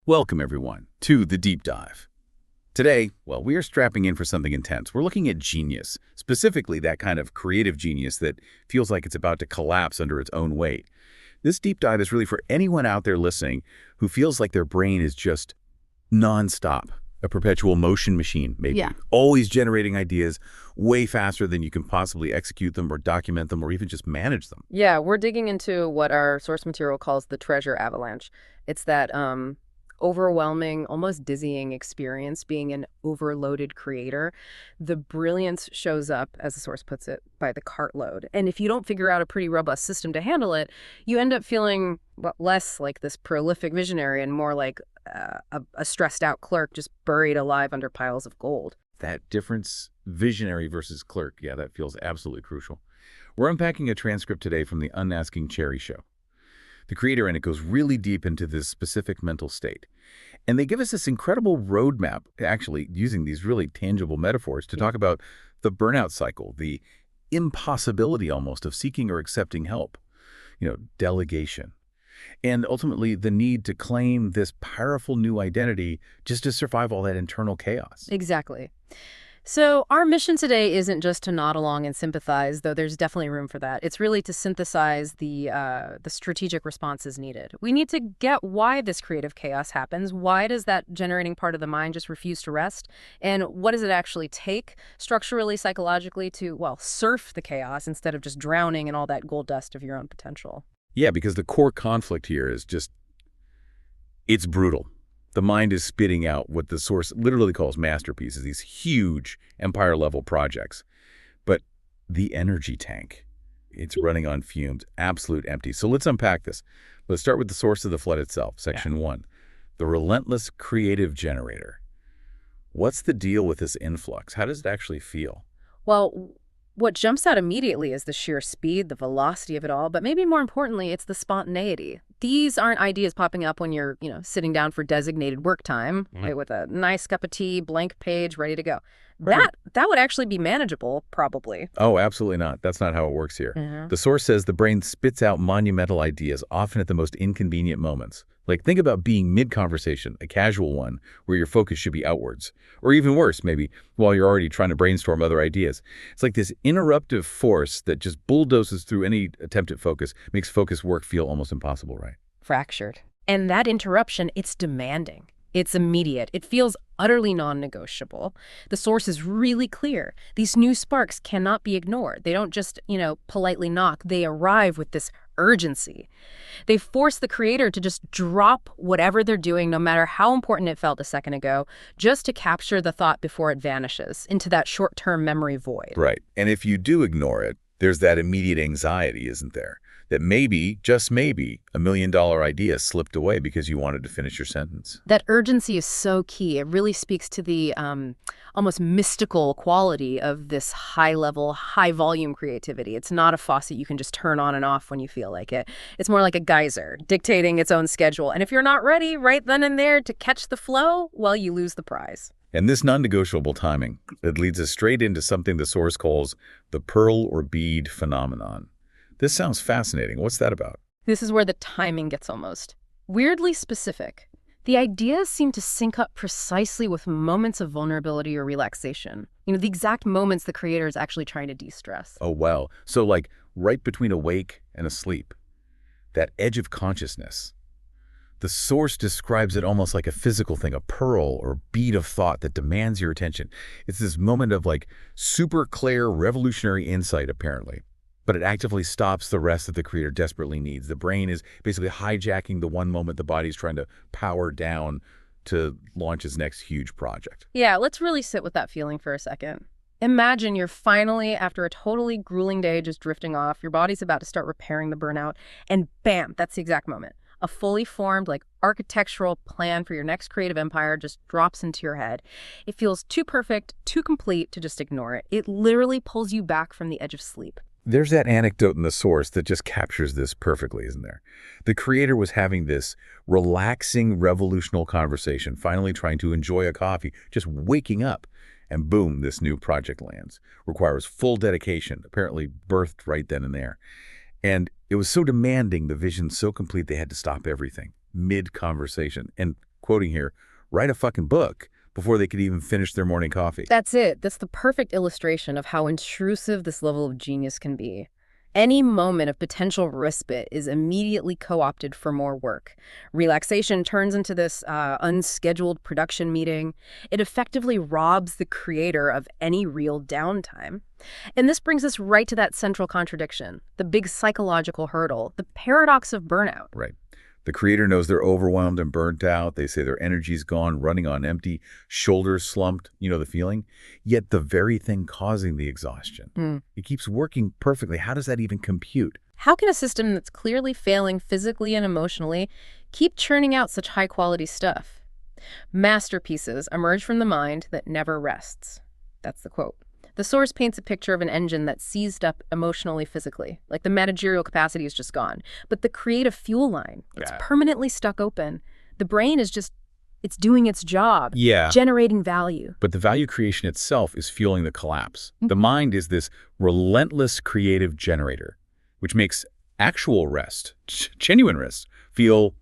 Welcome, everyone, to The Deep Dive. Today, well, we are strapping in for something intense. We're looking at genius, specifically that kind of creative genius that feels like it's about to collapse under its own weight. This deep dive is really for anyone out there listening who feels like their brain is just nonstop, a perpetual motion machine, maybe, always generating ideas way faster than you can possibly execute them or document them or even just manage them. Yeah, we're digging into what our source material calls the treasure avalanche. It's that overwhelming, almost dizzying experience being an overloaded creator. The brilliance shows up, as the source puts it, by the cartload. And if you don't figure out a pretty robust system to handle it, you end up feeling less like this prolific visionary and more like a stressed out clerk just buried alive under piles of gold. That difference, visionary versus clerk, yeah, that feels absolutely crucial. We're unpacking a transcript today from the unMASKing Cheri Show. The creator in it goes really deep into this specific mental state. And they give us this incredible roadmap, actually using these really tangible metaphors to talk about the burnout cycle, the impossibility almost of seeking or accepting help, delegation, and ultimately the need to claim this powerful new identity just to survive all that internal chaos. Exactly. So our mission today isn't just to nod along and sympathize, though there's definitely room for that. It's really to synthesize the strategic responses needed. We need to get why this creative chaos happens. Why does that generating part of the mind just refuse to rest? And what does it actually take structurally, psychologically to, surf the chaos instead of just drowning in all that gold dust of your own potential? Yeah, because the core conflict here is it's brutal. The mind is spitting out what the source literally calls masterpieces, these huge empire-level projects. But the energy tank, it's running on fumes, absolute empty. So let's unpack this. Let's start with the source of the flood itself, Section 1, the relentless creative generator. What's the deal with this influx? How does it actually feel? Well, what jumps out immediately is the sheer speed, the velocity of it all, but maybe more importantly, it's the spontaneity. These aren't ideas popping up when you're, sitting down for designated work time, right, with a nice cup of tea, blank page, ready to go. Right. That would actually be manageable, probably. Oh, absolutely not. That's not how it works here. The source says the brain spits out monumental ideas, often at the most inconvenient moments. Like, think about being mid-conversation, a casual one, where your focus should be outwards. Or even worse, maybe, while you're already trying to brainstorm other ideas. It's like this interruptive force that just bulldozes through any attempt at focus, makes focus work feel almost impossible, right? Fractured. And that interruption, it's demanding. It's immediate. It feels utterly non-negotiable. The source is really clear. These new sparks cannot be ignored. They don't just, politely knock. They arrive with this urgency. They force the creator to just drop whatever they're doing, no matter how important it felt a second ago, just to capture the thought before it vanishes into that short-term memory void. Right. And if you do ignore it, there's that immediate anxiety, isn't there? That maybe, just maybe, $1 million idea slipped away because you wanted to finish your sentence. That urgency is so key. It really speaks to the almost mystical quality of this high-level, high-volume creativity. It's not a faucet you can just turn on and off when you feel like it. It's more like a geyser, dictating its own schedule. And if you're not ready right then and there to catch the flow, well, you lose the prize. And this non-negotiable timing, it leads us straight into something the source calls the pearl or bead phenomenon. This sounds fascinating. What's that about? This is where the timing gets almost weirdly specific. The ideas seem to sync up precisely with moments of vulnerability or relaxation. The exact moments the creator is actually trying to de-stress. Oh, wow. So like right between awake and asleep, that edge of consciousness. The source describes it almost like a physical thing, a pearl or bead of thought that demands your attention. It's this moment of super clear, revolutionary insight, apparently. But it actively stops the rest that the creator desperately needs. The brain is basically hijacking the one moment the body's trying to power down to launch its next huge project. Yeah, let's really sit with that feeling for a second. Imagine you're finally, after a totally grueling day just drifting off, your body's about to start repairing the burnout, and bam, that's the exact moment. A fully formed, architectural plan for your next creative empire just drops into your head. It feels too perfect, too complete to just ignore it. It literally pulls you back from the edge of sleep. There's that anecdote in the source that just captures this perfectly, isn't there? The creator was having this relaxing, revolutionary conversation, finally trying to enjoy a coffee, just waking up, and boom, this new project lands. Requires full dedication, apparently birthed right then and there. And it was so demanding, the vision so complete, they had to stop everything mid-conversation and quoting here, write a fucking book before they could even finish their morning coffee. That's it. That's the perfect illustration of how intrusive this level of genius can be. Any moment of potential respite is immediately co-opted for more work. Relaxation turns into this unscheduled production meeting. It effectively robs the creator of any real downtime. And this brings us right to that central contradiction, the big psychological hurdle, the paradox of burnout. Right. The creator knows they're overwhelmed and burnt out. They say their energy's gone, running on empty, shoulders slumped, you know the feeling? Yet the very thing causing the exhaustion. It keeps working perfectly. How does that even compute? How can a system that's clearly failing physically and emotionally keep churning out such high-quality stuff? Masterpieces emerge from the mind that never rests. That's the quote. The source paints a picture of an engine that's seized up emotionally, physically, like the managerial capacity is just gone. But the creative fuel line, it's permanently stuck open. The brain is just, it's doing its job, generating value. But the value creation itself is fueling the collapse. The mind is this relentless creative generator, which makes actual rest, genuine rest, feel,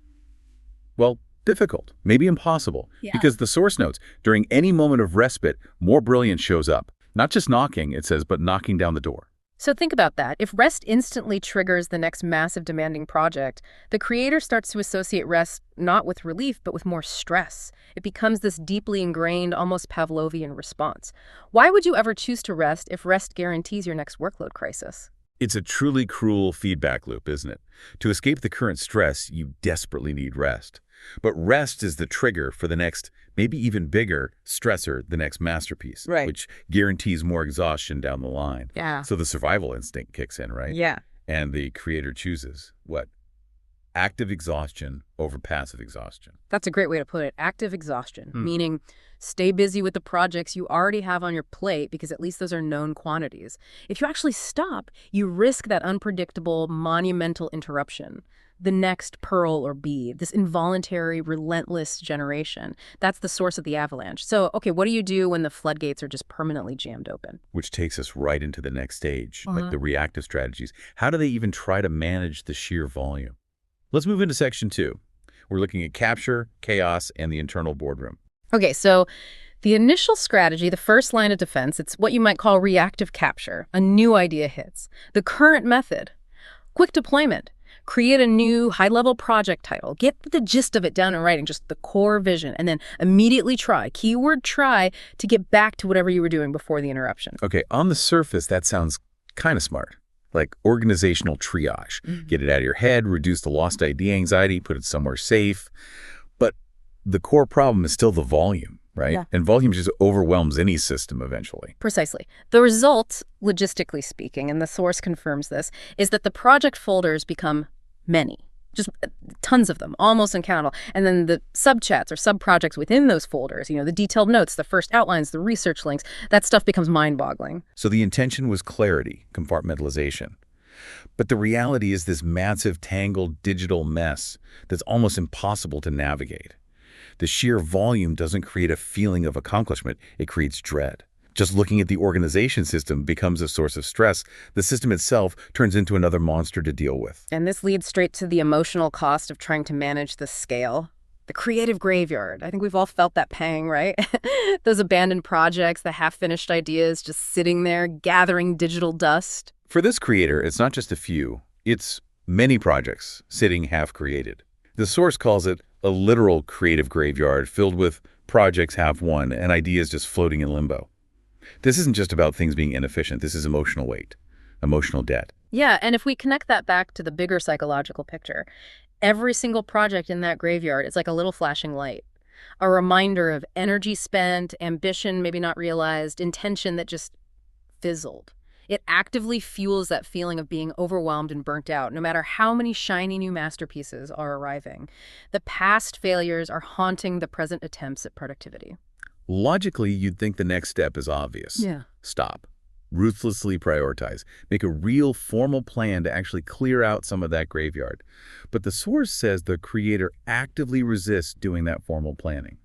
well, difficult, maybe impossible. Because the source notes, during any moment of respite, more brilliance shows up. Not just knocking, it says, but knocking down the door. So think about that. If rest instantly triggers the next massive demanding project, the creator starts to associate rest not with relief, but with more stress. It becomes this deeply ingrained, almost Pavlovian response. Why would you ever choose to rest if rest guarantees your next workload crisis? It's a truly cruel feedback loop, isn't it? To escape the current stress, you desperately need rest. But rest is the trigger for the next, maybe even bigger, stressor, the next masterpiece, which guarantees more exhaustion down the line. So the survival instinct kicks in, right? And the creator chooses what? Active exhaustion over passive exhaustion. That's a great way to put it. Active exhaustion, meaning stay busy with the projects you already have on your plate because at least those are known quantities. If you actually stop, you risk that unpredictable, monumental interruption. The next pearl or bead, this involuntary, relentless generation. That's the source of the avalanche. So, okay, what do you do when the floodgates are just permanently jammed open? Which takes us right into the next stage, like the reactive strategies. How do they even try to manage the sheer volume? Let's move into section 2. We're looking at capture, chaos, and the internal boardroom. Okay, so the initial strategy, the first line of defense, it's what you might call reactive capture. A new idea hits. The current method, quick deployment. Create a new high-level project title. Get the gist of it down in writing, just the core vision, and then immediately try, keyword try, to get back to whatever you were doing before the interruption. Okay, on the surface, that sounds kind of smart. Like organizational triage. Get it out of your head, reduce the lost idea anxiety, put it somewhere safe. But the core problem is still the volume, right? And volume just overwhelms any system eventually. Precisely. The result, logistically speaking, and the source confirms this, is that the project folders become many, just tons of them, almost uncountable. And then the subchats or subprojects within those folders, the detailed notes, the first outlines, the research links, that stuff becomes mind-boggling. So the intention was clarity, compartmentalization. But the reality is this massive, tangled digital mess that's almost impossible to navigate. The sheer volume doesn't create a feeling of accomplishment, it creates dread. Just looking at the organization system becomes a source of stress. The system itself turns into another monster to deal with. And this leads straight to the emotional cost of trying to manage the scale. The creative graveyard. I think we've all felt that pang, right? Those abandoned projects, the half-finished ideas just sitting there, gathering digital dust. For this creator, it's not just a few. It's many projects sitting half-created. The source calls it a literal creative graveyard filled with projects half-won and ideas just floating in limbo. This isn't just about things being inefficient. This is emotional weight, emotional debt. Yeah, and if we connect that back to the bigger psychological picture, every single project in that graveyard is like a little flashing light, a reminder of energy spent, ambition maybe not realized, intention that just fizzled. It actively fuels that feeling of being overwhelmed and burnt out, no matter how many shiny new masterpieces are arriving. The past failures are haunting the present attempts at productivity. Logically, you'd think the next step is obvious. Stop. Ruthlessly prioritize. Make a real formal plan to actually clear out some of that graveyard. But the source says the creator actively resists doing that formal planning.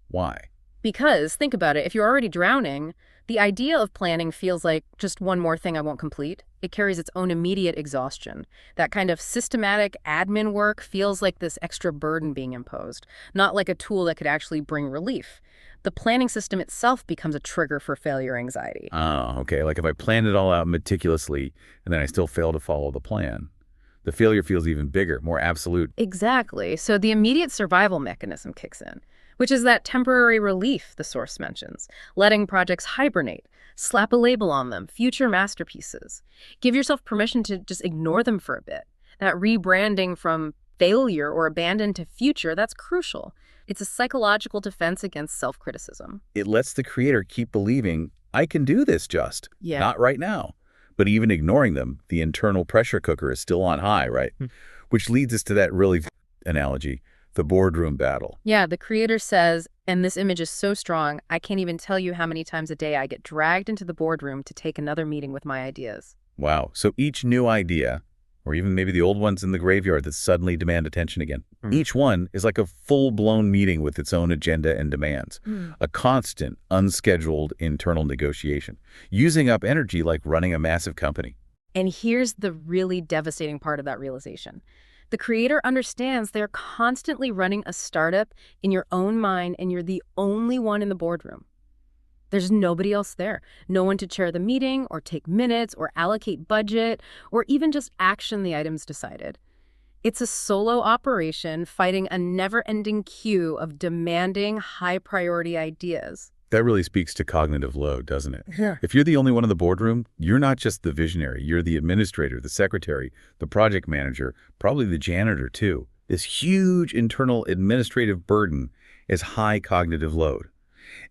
Why? Because, think about it, if you're already drowning, the idea of planning feels like just one more thing I won't complete. It carries its own immediate exhaustion. That kind of systematic admin work feels like this extra burden being imposed, not like a tool that could actually bring relief. The planning system itself becomes a trigger for failure anxiety. Oh, okay. Like if I plan it all out meticulously and then I still fail to follow the plan, the failure feels even bigger, more absolute. Exactly. So the immediate survival mechanism kicks in, which is that temporary relief the source mentions, letting projects hibernate, slap a label on them, future masterpieces. Give yourself permission to just ignore them for a bit. That rebranding from failure or abandon to future, that's crucial. It's a psychological defense against self-criticism. It lets the creator keep believing, I can do this just, Yeah. not right now. But even ignoring them, the internal pressure cooker is still on high, right? Which leads us to that really analogy, the boardroom battle. Yeah, the creator says, and this image is so strong, I can't even tell you how many times a day I get dragged into the boardroom to take another meeting with my ideas. Wow. So each new idea, or even maybe the old ones in the graveyard that suddenly demand attention again, each one is like a full-blown meeting with its own agenda and demands, a constant, unscheduled internal negotiation, using up energy like running a massive company. And here's the really devastating part of that realization. The creator understands they're constantly running a startup in your own mind, and you're the only one in the boardroom. There's nobody else there. No one to chair the meeting or take minutes or allocate budget or even just action the items decided. It's a solo operation fighting a never-ending queue of demanding high-priority ideas. That really speaks to cognitive load, doesn't it? Yeah. If you're the only one in the boardroom, you're not just the visionary. You're the administrator, the secretary, the project manager, probably the janitor too. This huge internal administrative burden is high cognitive load.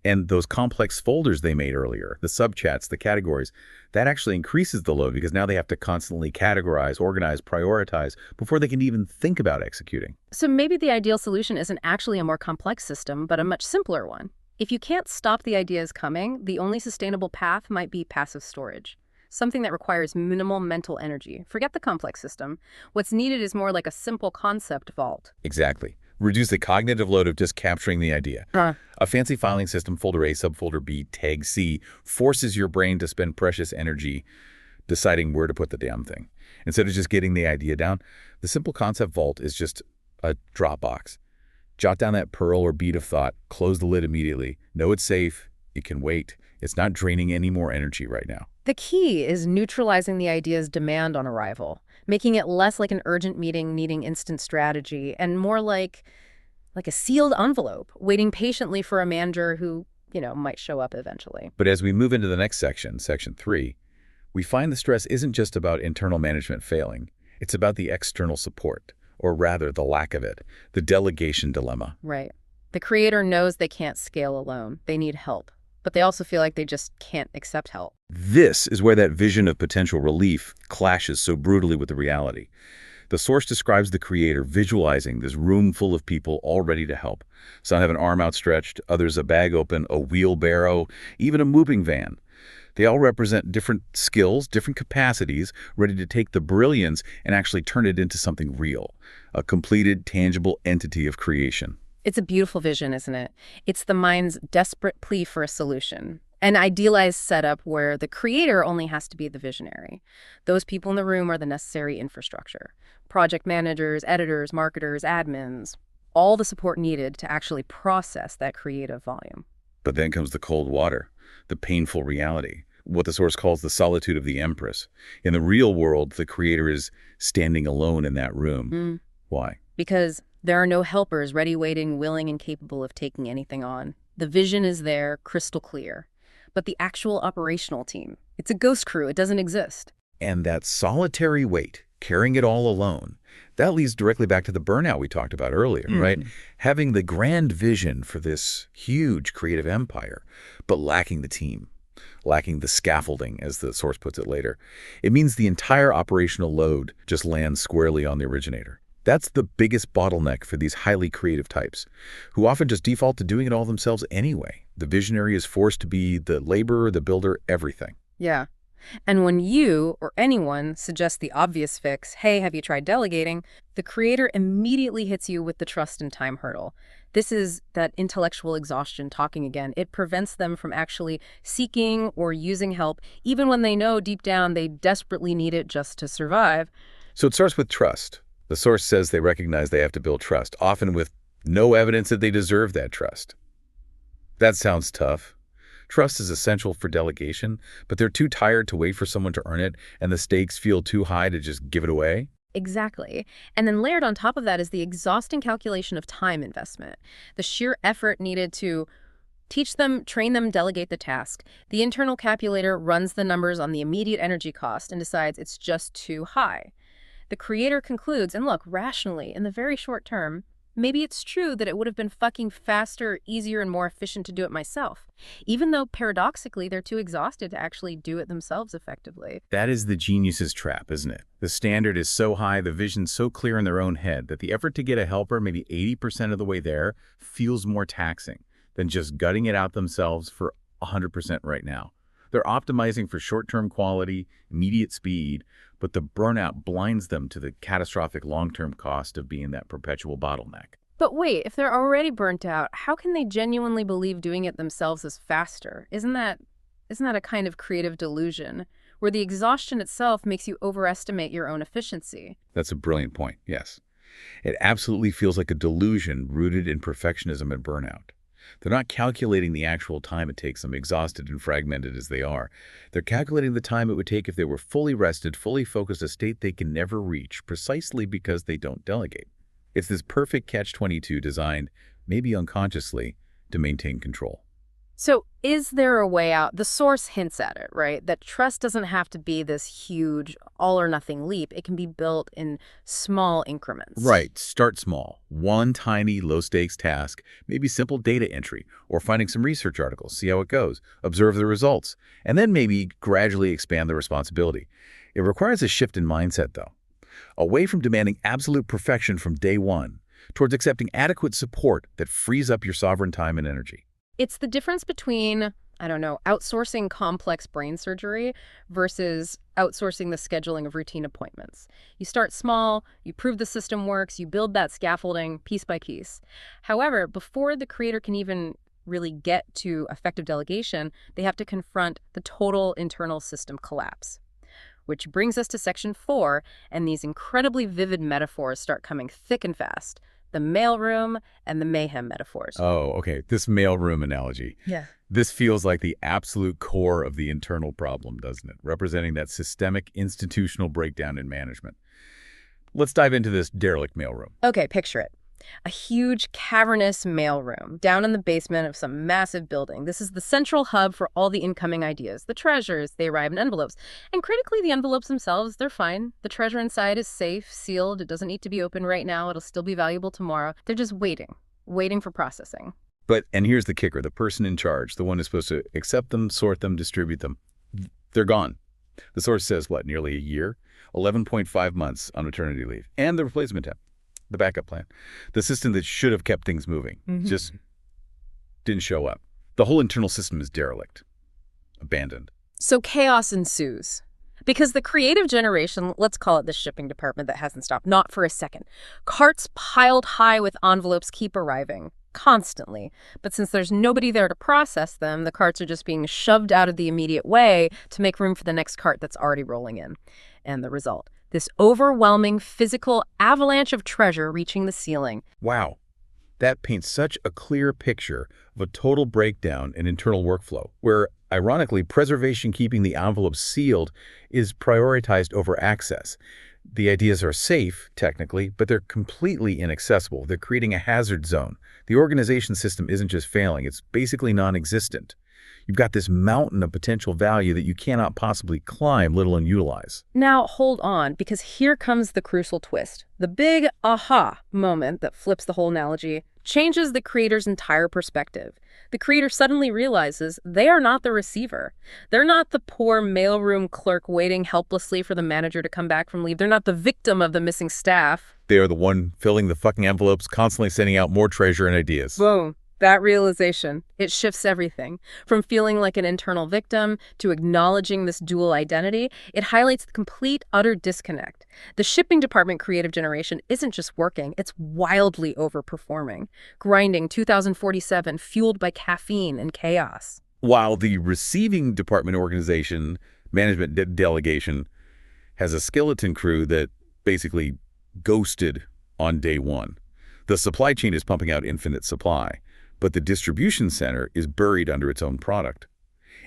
And those complex folders they made earlier, the subchats, the categories, that actually increases the load because now they have to constantly categorize, organize, prioritize before they can even think about executing. So maybe the ideal solution isn't actually a more complex system, but a much simpler one. If you can't stop the ideas coming, the only sustainable path might be passive storage, something that requires minimal mental energy. Forget the complex system. What's needed is more like a simple concept vault. Exactly. Reduce the cognitive load of just capturing the idea. A fancy filing system, folder A, subfolder B, tag C, forces your brain to spend precious energy deciding where to put the damn thing. Instead of just getting the idea down, the simple concept vault is just a Dropbox. Jot down that pearl or bead of thought, close the lid immediately. Know it's safe, it can wait. It's not draining any more energy right now. The key is neutralizing the idea's demand on arrival, making it less like an urgent meeting needing instant strategy and more like a sealed envelope, waiting patiently for a manager who, might show up eventually. But as we move into the next section, section 3, we find the stress isn't just about internal management failing. It's about the external support, or rather the lack of it, the delegation dilemma. Right. The creator knows they can't scale alone. They need help. But they also feel like they just can't accept help. This is where that vision of potential relief clashes so brutally with the reality. The source describes the creator visualizing this room full of people all ready to help. Some have an arm outstretched, others a bag open, a wheelbarrow, even a moving van. They all represent different skills, different capacities, ready to take the brilliance and actually turn it into something real, a completed, tangible entity of creation. It's a beautiful vision, isn't it? It's the mind's desperate plea for a solution. An idealized setup where the creator only has to be the visionary. Those people in the room are the necessary infrastructure. Project managers, editors, marketers, admins, all the support needed to actually process that creative volume. But then comes the cold water, the painful reality, what the source calls the solitude of the empress. In the real world, the creator is standing alone in that room. Why? Because there are no helpers ready, waiting, willing, and capable of taking anything on. The vision is there, crystal clear. But the actual operational team, it's a ghost crew. It doesn't exist. And that solitary weight, carrying it all alone, that leads directly back to the burnout we talked about earlier, right? Having the grand vision for this huge creative empire, but lacking the team, lacking the scaffolding, as the source puts it later. It means the entire operational load just lands squarely on the originator. That's the biggest bottleneck for these highly creative types, who often just default to doing it all themselves anyway. The visionary is forced to be the laborer, the builder, everything. Yeah. And when you or anyone suggests the obvious fix, hey, have you tried delegating? The creator immediately hits you with the trust and time hurdle. This is that intellectual exhaustion talking again. It prevents them from actually seeking or using help, even when they know deep down they desperately need it just to survive. So it starts with trust. The source says they recognize they have to build trust, often with no evidence that they deserve that trust. That sounds tough. Trust is essential for delegation, but they're too tired to wait for someone to earn it, and the stakes feel too high to just give it away? Exactly. And then layered on top of that is the exhausting calculation of time investment, the sheer effort needed to teach them, train them, delegate the task. The internal calculator runs the numbers on the immediate energy cost and decides it's just too high. The creator concludes, and look, rationally, in the very short term, maybe it's true that it would have been fucking faster, easier, and more efficient to do it myself, even though paradoxically they're too exhausted to actually do it themselves effectively. That is the genius's trap, isn't it? The standard is so high, the vision so clear in their own head that the effort to get a helper maybe 80% of the way there feels more taxing than just gutting it out themselves for 100% right now. They're optimizing for short-term quality, immediate speed, but the burnout blinds them to the catastrophic long-term cost of being that perpetual bottleneck. But wait, if they're already burnt out, how can they genuinely believe doing it themselves is faster? Isn't that a kind of creative delusion, where the exhaustion itself makes you overestimate your own efficiency? That's a brilliant point, yes. It absolutely feels like a delusion rooted in perfectionism and burnout. They're not calculating the actual time it takes them, exhausted and fragmented as they are. They're calculating the time it would take if they were fully rested, fully focused, a state they can never reach, precisely because they don't delegate. It's this perfect catch-22 designed, maybe unconsciously, to maintain control. So is there a way out? The source hints at it, right? That trust doesn't have to be this huge all-or-nothing leap. It can be built in small increments. Right. Start small. One tiny, low-stakes task, maybe simple data entry, or finding some research articles, see how it goes, observe the results, and then maybe gradually expand the responsibility. It requires a shift in mindset, though. Away from demanding absolute perfection from day one, towards accepting adequate support that frees up your sovereign time and energy. It's the difference between, outsourcing complex brain surgery versus outsourcing the scheduling of routine appointments. You start small, you prove the system works, you build that scaffolding piece by piece. However, before the creator can even really get to effective delegation, they have to confront the total internal system collapse. Which brings us to section 4, and these incredibly vivid metaphors start coming thick and fast. The mailroom and the mayhem metaphors. Oh, okay. This mailroom analogy. Yeah. This feels like the absolute core of the internal problem, doesn't it? Representing that systemic institutional breakdown in management. Let's dive into this derelict mailroom. Okay, picture it. A huge, cavernous mailroom down in the basement of some massive building. This is the central hub for all the incoming ideas. The treasures, they arrive in envelopes. And critically, the envelopes themselves, they're fine. The treasure inside is safe, sealed. It doesn't need to be opened right now. It'll still be valuable tomorrow. They're just waiting for processing. And here's the kicker. The person in charge, the one who's supposed to accept them, sort them, distribute them, they're gone. The source says, what, nearly a year? 11.5 months on maternity leave. And the replacement temp. The backup plan. The system that should have kept things moving just didn't show up. The whole internal system is derelict, abandoned. So chaos ensues. Because the creative generation, let's call it the shipping department that hasn't stopped, not for a second. Carts piled high with envelopes keep arriving, constantly. But since there's nobody there to process them, the carts are just being shoved out of the immediate way to make room for the next cart that's already rolling in. And the result, this overwhelming physical avalanche of treasure reaching the ceiling. Wow. That paints such a clear picture of a total breakdown in internal workflow, where, ironically, preservation, keeping the envelope sealed, is prioritized over access. The ideas are safe, technically, but they're completely inaccessible. They're creating a hazard zone. The organization system isn't just failing, it's basically non-existent. You've got this mountain of potential value that you cannot possibly climb, let alone utilize. Now, hold on, because here comes the crucial twist. The big aha moment that flips the whole analogy changes the creator's entire perspective. The creator suddenly realizes they are not the receiver. They're not the poor mailroom clerk waiting helplessly for the manager to come back from leave. They're not the victim of the missing staff. They are the one filling the fucking envelopes, constantly sending out more treasure and ideas. Boom. That realization, it shifts everything. From feeling like an internal victim to acknowledging this dual identity, it highlights the complete, utter disconnect. The shipping department creative generation isn't just working, it's wildly overperforming, grinding 2047, fueled by caffeine and chaos. While the receiving department organization, management delegation, has a skeleton crew that basically ghosted on day one. The supply chain is pumping out infinite supply, but the distribution center is buried under its own product.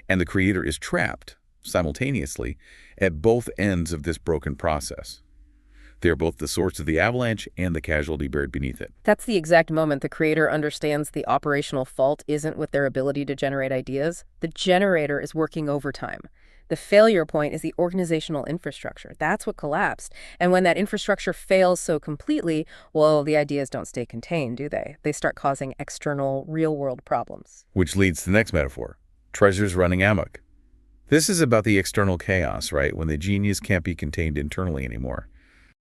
And the creator is trapped, simultaneously, at both ends of this broken process. They are both the source of the avalanche and the casualty buried beneath it. That's the exact moment the creator understands the operational fault isn't with their ability to generate ideas. The generator is working overtime. The failure point is the organizational infrastructure. That's what collapsed. And when that infrastructure fails so completely, well, the ideas don't stay contained, do they? They start causing external, real-world problems. Which leads to the next metaphor, treasures running amok. This is about the external chaos, right? When the genius can't be contained internally anymore.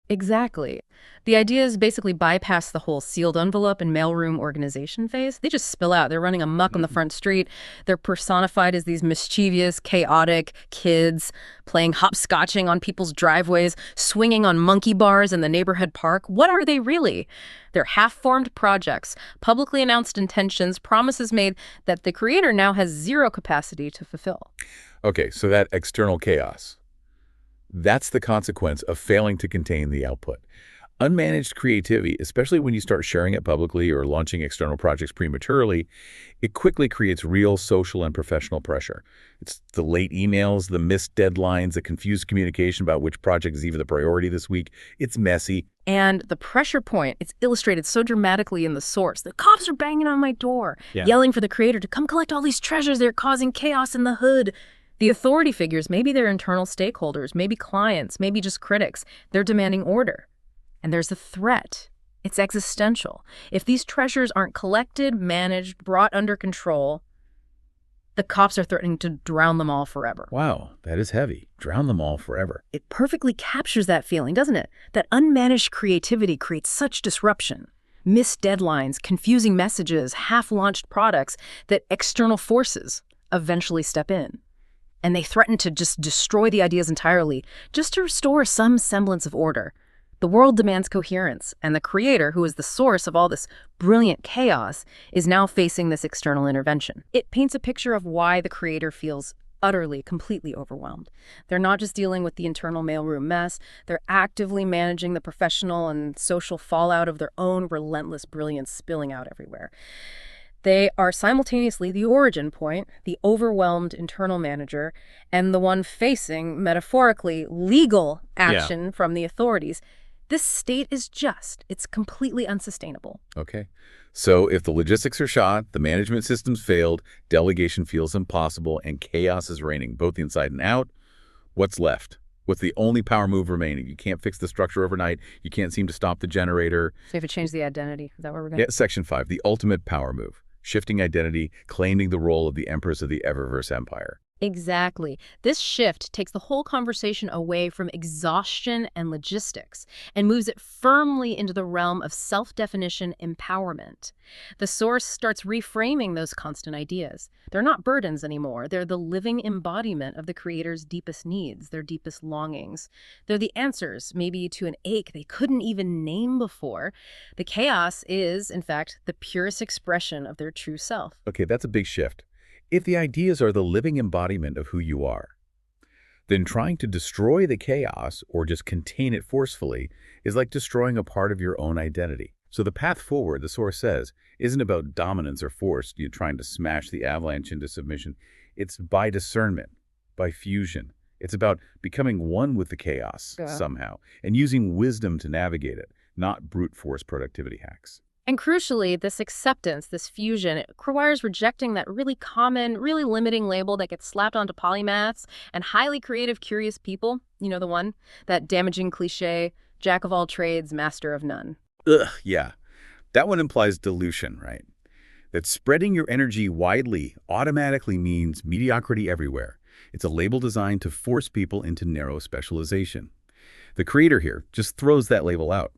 Exactly. The ideas basically bypass the whole sealed envelope and mailroom organization phase. They just spill out. They're running amok on the front street. They're personified as these mischievous, chaotic kids playing hopscotching on people's driveways, swinging on monkey bars in the neighborhood park. What are they really? They're half-formed projects, publicly announced intentions, promises made that the creator now has zero capacity to fulfill. Okay, so that external chaos. That's the consequence of failing to contain the output. Unmanaged creativity, especially when you start sharing it publicly or launching external projects prematurely, it quickly creates real social and professional pressure. It's the late emails, the missed deadlines, the confused communication about which project is even the priority this week. It's messy. And the pressure point, it's illustrated so dramatically in the source. The cops are banging on my door, yelling for the creator to come collect all these treasures. They're causing chaos in the hood. The authority figures, maybe they're internal stakeholders, maybe clients, maybe just critics, they're demanding order. And there's a threat. It's existential. If these treasures aren't collected, managed, brought under control, the cops are threatening to drown them all forever. Wow, that is heavy. Drown them all forever. It perfectly captures that feeling, doesn't it? That unmanaged creativity creates such disruption. Missed deadlines, confusing messages, half-launched products that external forces eventually step in. And they threaten to just destroy the ideas entirely, just to restore some semblance of order. The world demands coherence, and the creator, who is the source of all this brilliant chaos, is now facing this external intervention. It paints a picture of why the creator feels utterly, completely overwhelmed. They're not just dealing with the internal mailroom mess, they're actively managing the professional and social fallout of their own relentless brilliance spilling out everywhere. They are simultaneously the origin point, the overwhelmed internal manager, and the one facing, metaphorically, legal action from the authorities. This state is just, it's completely unsustainable. Okay. So if the logistics are shot, the management systems failed, delegation feels impossible, and chaos is reigning, both inside and out, what's left? What's the only power move remaining? You can't fix the structure overnight. You can't seem to stop the generator. So you have to change the identity. Is that where we're going? Yeah, Section 5, the ultimate power move. Shifting identity, claiming the role of the empress of the Eververse Empire. Exactly. This shift takes the whole conversation away from exhaustion and logistics and moves it firmly into the realm of self-definition empowerment. The source starts reframing those constant ideas. They're not burdens anymore. They're the living embodiment of the creator's deepest needs, their deepest longings. They're the answers, maybe to an ache they couldn't even name before. The chaos is, in fact, the purest expression of their true self. Okay, that's a big shift. If the ideas are the living embodiment of who you are, then trying to destroy the chaos or just contain it forcefully is like destroying a part of your own identity. So the path forward, the source says, isn't about dominance or force, you trying to smash the avalanche into submission. It's by discernment, by fusion. It's about becoming one with the chaos somehow and using wisdom to navigate it, not brute force productivity hacks. And crucially, this acceptance, this fusion, it requires rejecting that really common, really limiting label that gets slapped onto polymaths and highly creative, curious people. You know the one? That damaging cliche, jack of all trades, master of none. Ugh, yeah. That one implies dilution, right? That spreading your energy widely automatically means mediocrity everywhere. It's a label designed to force people into narrow specialization. The creator here just throws that label out.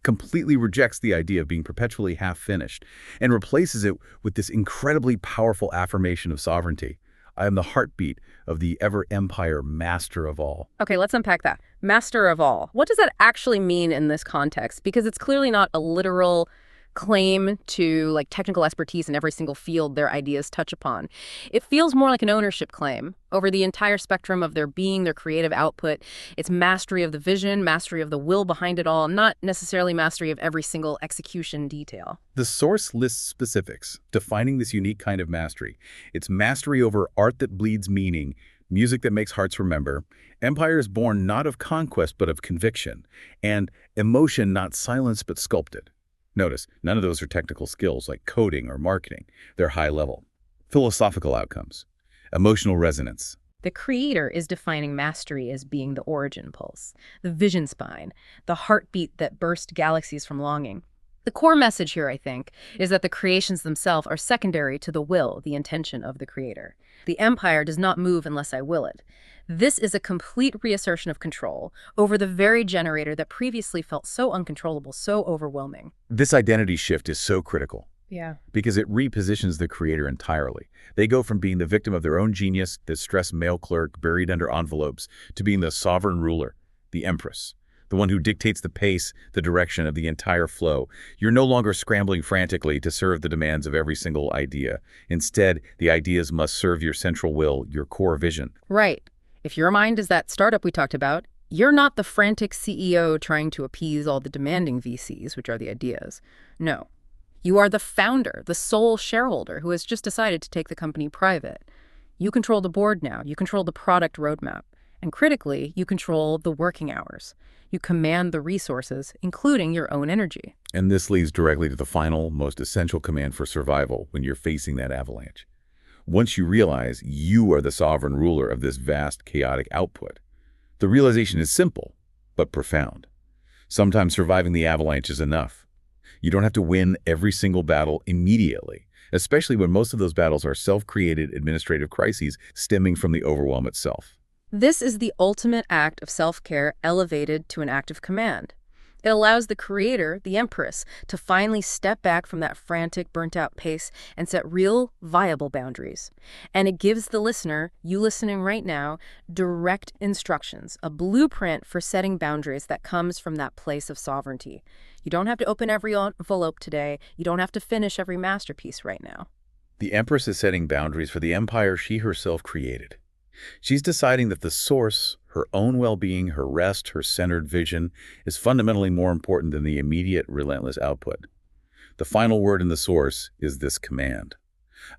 completely rejects the idea of being perpetually half-finished and replaces it with this incredibly powerful affirmation of sovereignty. I am the heartbeat of the ever-empire master of all. Okay, let's unpack that. Master of all. What does that actually mean in this context? Because it's clearly not a literal claim to technical expertise in every single field their ideas touch upon. It feels more like an ownership claim over the entire spectrum of their being, their creative output. It's mastery of the vision, mastery of the will behind it all, not necessarily mastery of every single execution detail. The source lists specifics, defining this unique kind of mastery. It's mastery over art that bleeds meaning, music that makes hearts remember, empire is born not of conquest but of conviction, and emotion not silenced but sculpted. Notice, none of those are technical skills like coding or marketing. They're high level. Philosophical outcomes. Emotional resonance. The creator is defining mastery as being the origin pulse, the vision spine, the heartbeat that burst galaxies from longing. The core message here, I think, is that the creations themselves are secondary to the will, the intention of the creator. The empire does not move unless I will it. This is a complete reassertion of control over the very generator that previously felt so uncontrollable, so overwhelming. This identity shift is so critical. Yeah. Because it repositions the creator entirely. They go from being the victim of their own genius, the stressed mail clerk buried under envelopes, to being the sovereign ruler, the empress, the one who dictates the pace, the direction of the entire flow. You're no longer scrambling frantically to serve the demands of every single idea. Instead, the ideas must serve your central will, your core vision. Right. If your mind is that startup we talked about, you're not the frantic CEO trying to appease all the demanding VCs, which are the ideas. No. You are the founder, the sole shareholder who has just decided to take the company private. You control the board now. You control the product roadmap. And critically, you control the working hours. You command the resources, including your own energy. And this leads directly to the final, most essential command for survival when you're facing that avalanche. Once you realize you are the sovereign ruler of this vast, chaotic output, the realization is simple, but profound. Sometimes surviving the avalanche is enough. You don't have to win every single battle immediately, especially when most of those battles are self-created administrative crises stemming from the overwhelm itself. This is the ultimate act of self-care elevated to an act of command. It allows the creator, the empress, to finally step back from that frantic, burnt-out pace and set real, viable boundaries. And it gives the listener, you listening right now, direct instructions, a blueprint for setting boundaries that comes from that place of sovereignty. You don't have to open every envelope today. You don't have to finish every masterpiece right now. The empress is setting boundaries for the empire she herself created. She's deciding that the source, her own well-being, her rest, her centered vision, is fundamentally more important than the immediate, relentless output. The final word in the source is this command.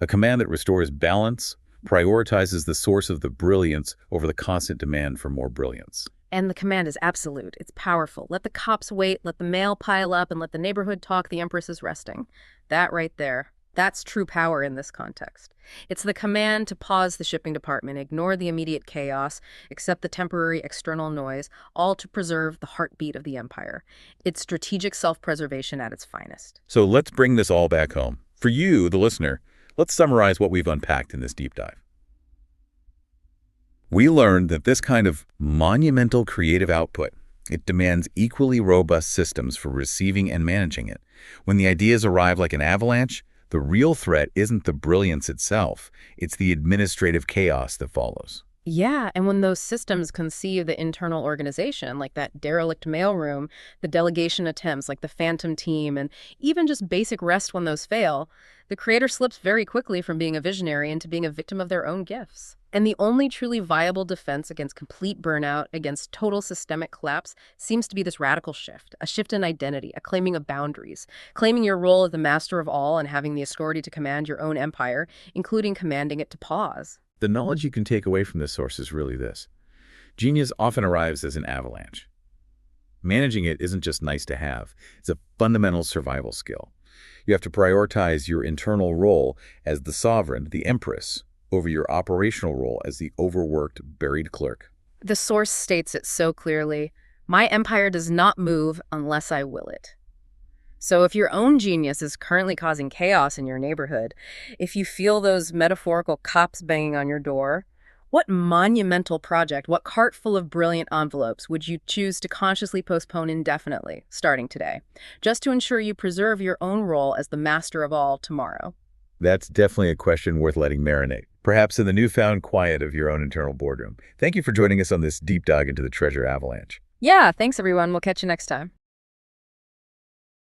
A command that restores balance, prioritizes the source of the brilliance over the constant demand for more brilliance. And the command is absolute. It's powerful. Let the cops wait, let the mail pile up, and let the neighborhood talk. The empress is resting. That right there. That's true power in this context. It's the command to pause the shipping department, ignore the immediate chaos, accept the temporary external noise, all to preserve the heartbeat of the empire. It's strategic self-preservation at its finest. So let's bring this all back home. For you, the listener, let's summarize what we've unpacked in this deep dive. We learned that this kind of monumental creative output, it demands equally robust systems for receiving and managing it. When the ideas arrive like an avalanche, the real threat isn't the brilliance itself, it's the administrative chaos that follows. Yeah, and when those systems conceive the internal organization, like that derelict mailroom, the delegation attempts, like the phantom team, and even just basic rest when those fail, the creator slips very quickly from being a visionary into being a victim of their own gifts. And the only truly viable defense against complete burnout, against total systemic collapse, seems to be this radical shift, a shift in identity, a claiming of boundaries, claiming your role as the master of all and having the authority to command your own empire, including commanding it to pause. The knowledge you can take away from this source is really this. Genius often arrives as an avalanche. Managing it isn't just nice to have, it's a fundamental survival skill. You have to prioritize your internal role as the sovereign, the empress, over your operational role as the overworked, buried clerk. The source states it so clearly, my empire does not move unless I will it. So if your own genius is currently causing chaos in your neighborhood, if you feel those metaphorical cops banging on your door, What monumental project, what cart full of brilliant envelopes would you choose to consciously postpone indefinitely, starting today, just to ensure you preserve your own role as the master of all tomorrow? That's definitely a question worth letting marinate, perhaps in the newfound quiet of your own internal boardroom. Thank you for joining us on this deep dive into the treasure avalanche. Yeah, thanks everyone. We'll catch you next time.